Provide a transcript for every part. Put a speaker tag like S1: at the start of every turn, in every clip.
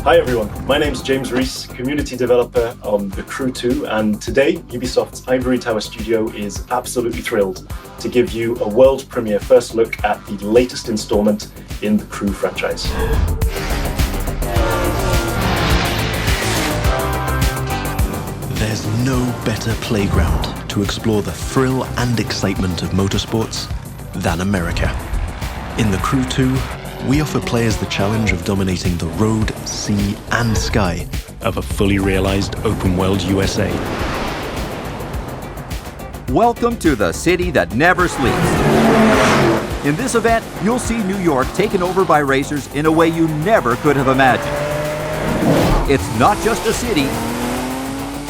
S1: Hi everyone, my name's James Rees, community developer on The Crew 2, and today Ubisoft's Ivory Tower studio is absolutely thrilled to give you a world premiere first look at the latest installment in the Crew franchise.
S2: There's no better playground to explore the thrill and excitement of motorsports than America. In The Crew 2, we offer players the challenge of dominating the road, sea, and sky of a fully realized open-world USA.
S3: Welcome to the city that never sleeps. In this event, you'll see New York taken over by racers in a way you never could have imagined. It's not just a city,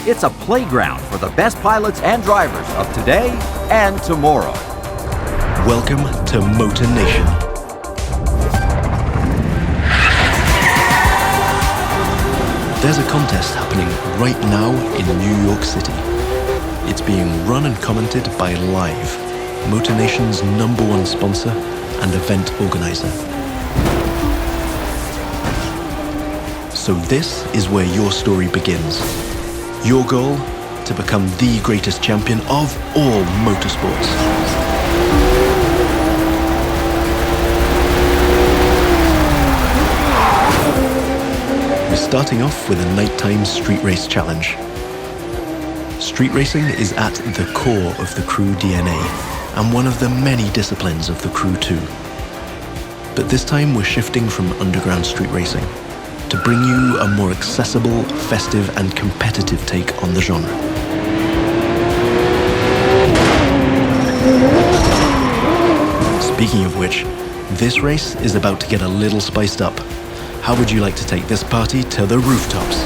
S3: it's a playground for the best pilots and drivers of today and tomorrow.
S2: Welcome to Motornation. There's a contest happening right now in New York City. It's being run and commented by Live, Motornation's #1 sponsor and event organizer. So this is where your story begins. Your goal? To become the greatest champion of all motorsports. Starting off with a nighttime street race challenge. Street racing is at the core of the Crew DNA and one of the many disciplines of the Crew 2. But this time we're shifting from underground street racing to bring you a more accessible, festive and competitive take on the genre. Speaking of which, this race is about to get a little spiced up. How would you like to take this party to the rooftops?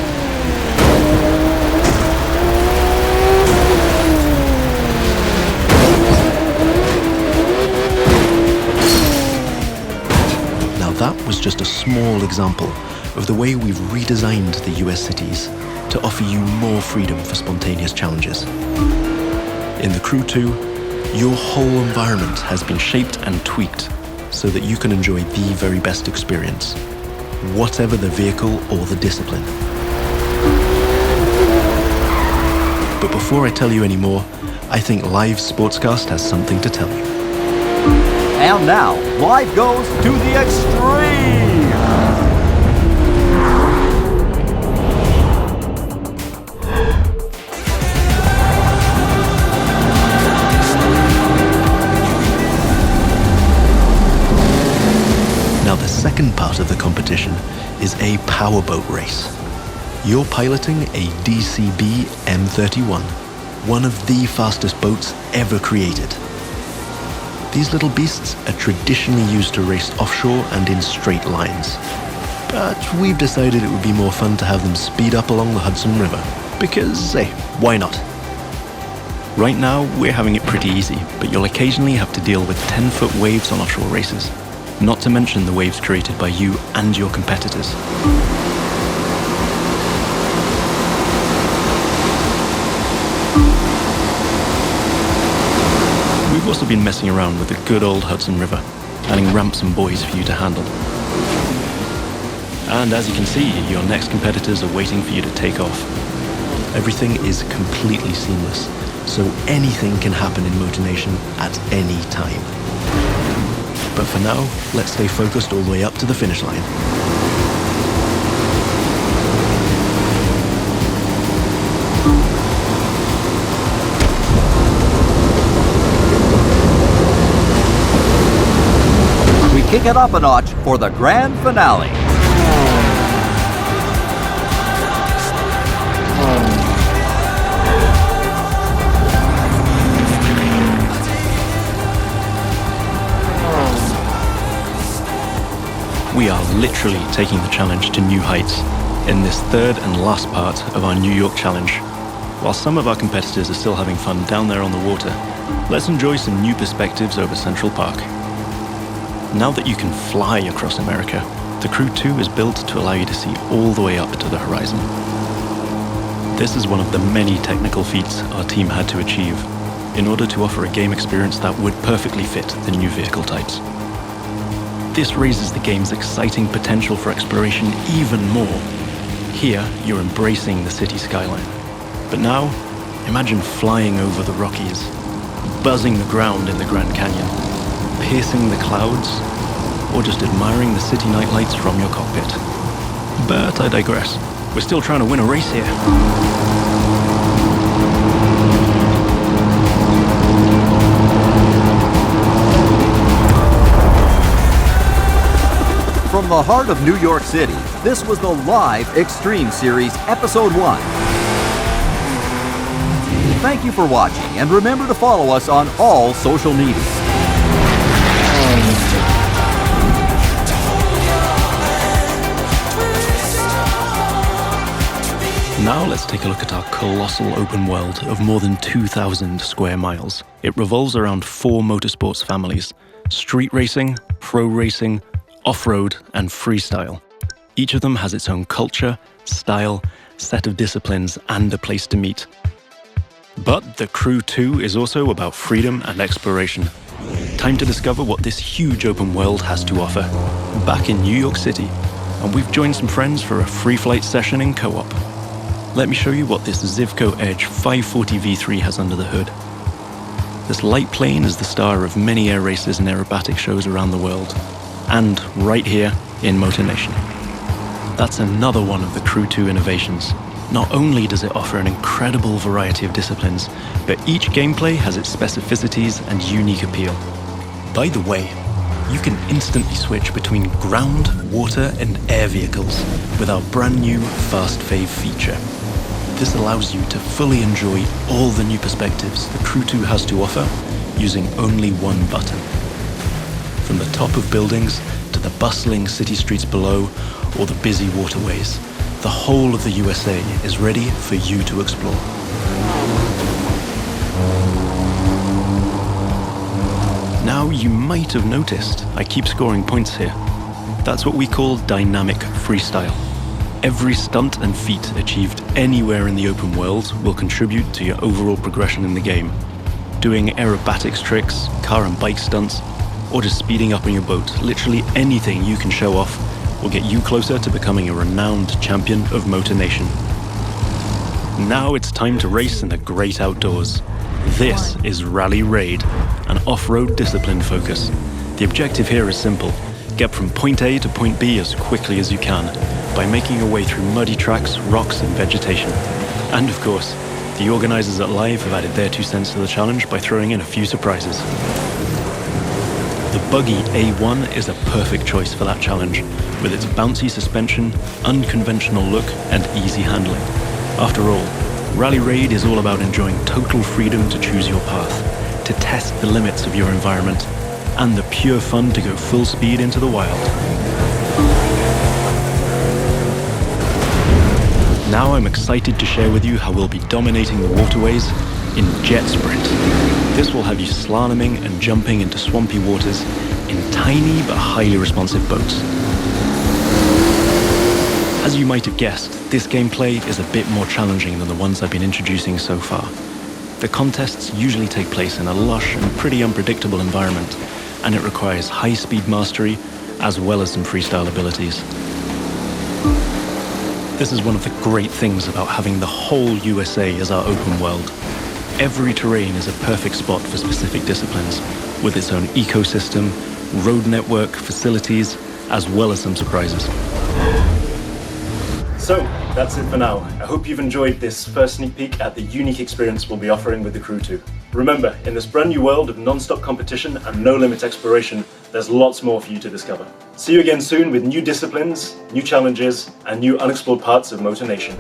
S2: Now that was just a small example of the way we've redesigned the US cities to offer you more freedom for spontaneous challenges. In the Crew 2, your whole environment has been shaped and tweaked so that you can enjoy the very best experience, whatever the vehicle or the discipline. But before I tell you any more, I think Live Sportscast has something to tell you.
S3: And now, Live goes to the extreme!
S2: Now the second part of the competition is a powerboat race. You're piloting a DCB M31, one of the fastest boats ever created. These little beasts are traditionally used to race offshore and in straight lines. But we've decided it would be more fun to have them speed up along the Hudson River, because, hey, why not? Right now, we're having it pretty easy, but you'll occasionally have to deal with 10-foot waves on offshore races. Not to mention the waves created by you and your competitors. We've also been messing around with the good old Hudson River, adding ramps and buoys for you to handle. And as you can see, your next competitors are waiting for you to take off. Everything is completely seamless, so anything can happen in Motornation at any time. But for now, let's stay focused all the way up to the finish line.
S3: We kick it up a notch for the grand finale.
S2: We are literally taking the challenge to new heights in this third and last part of our New York challenge. While some of our competitors are still having fun down there on the water, let's enjoy some new perspectives over Central Park. Now that you can fly across America, the Crew 2 is built to allow you to see all the way up to the horizon. This is one of the many technical feats our team had to achieve in order to offer a game experience that would perfectly fit the new vehicle types. This raises the game's exciting potential for exploration even more Here, you're embracing the city skyline. But now, imagine flying over the Rockies, buzzing the ground in the Grand Canyon, piercing the clouds, or just admiring the city nightlights from your cockpit. But I digress. We're still trying to win a race here.
S3: From the heart of New York City, this was the live Extreme Series Episode 1. Thank you for watching, and remember to follow us on all social media.
S2: Now let's take a look at our colossal open world of more than 2,000 square miles. It revolves around 4 motorsports families: street racing, pro racing, off-road, and freestyle. Each of them has its own culture, style, set of disciplines, and a place to meet. But the Crew 2 is also about freedom and exploration. Time to discover what this huge open world has to offer. Back in New York City, and we've joined some friends for a free flight session in co-op. Let me show you what this Zivco Edge 540 V3 has under the hood. This light plane is the star of many air races and aerobatic shows around the world, and right here in Motornation. That's another one of the Crew 2 innovations. Not only does it offer an incredible variety of disciplines, but each gameplay has its specificities and unique appeal. By the way, you can instantly switch between ground, water, and air vehicles with our brand new Fast Fave feature. This allows you to fully enjoy all the new perspectives the Crew 2 has to offer using only one button. From the top of buildings to the bustling city streets below or the busy waterways, the whole of the USA is ready for you to explore. Now you might have noticed I keep scoring points here. That's what we call dynamic freestyle. Every stunt and feat achieved anywhere in the open world will contribute to your overall progression in the game. Doing aerobatics tricks, car and bike stunts, or just speeding up on your boat, literally anything you can show off will get you closer to becoming a renowned champion of Motornation. Now it's time to race in the great outdoors. This is Rally Raid, an off-road discipline focus. The objective here is simple: get from point A to point B as quickly as you can by making your way through muddy tracks, rocks, and vegetation. And of course, the organizers at Live have added their 2 cents to the challenge by throwing in a few surprises. The buggy A1 is a perfect choice for that challenge, with its bouncy suspension, unconventional look, and easy handling. After all, Rally Raid is all about enjoying total freedom to choose your path, to test the limits of your environment, and the pure fun to go full speed into the wild. Now I'm excited to share with you how we'll be dominating the waterways in Jet Sprint. This will have you slaloming and jumping into swampy waters in tiny but highly responsive boats. As you might have guessed, this gameplay is a bit more challenging than the ones I've been introducing so far. The contests usually take place in a lush and pretty unpredictable environment, and it requires high-speed mastery as well as some freestyle abilities. This is one of the great things about having the whole USA as our open world. Every terrain is a perfect spot for specific disciplines, with its own ecosystem, road network, facilities, as well as some surprises.
S1: So, that's it for now. I hope you've enjoyed this first sneak peek at the unique experience we'll be offering with the Crew 2. Remember, in this brand new world of non-stop competition and no-limit exploration, there's lots more for you to discover. See you again soon with new disciplines, new challenges, and new unexplored parts of Motornation.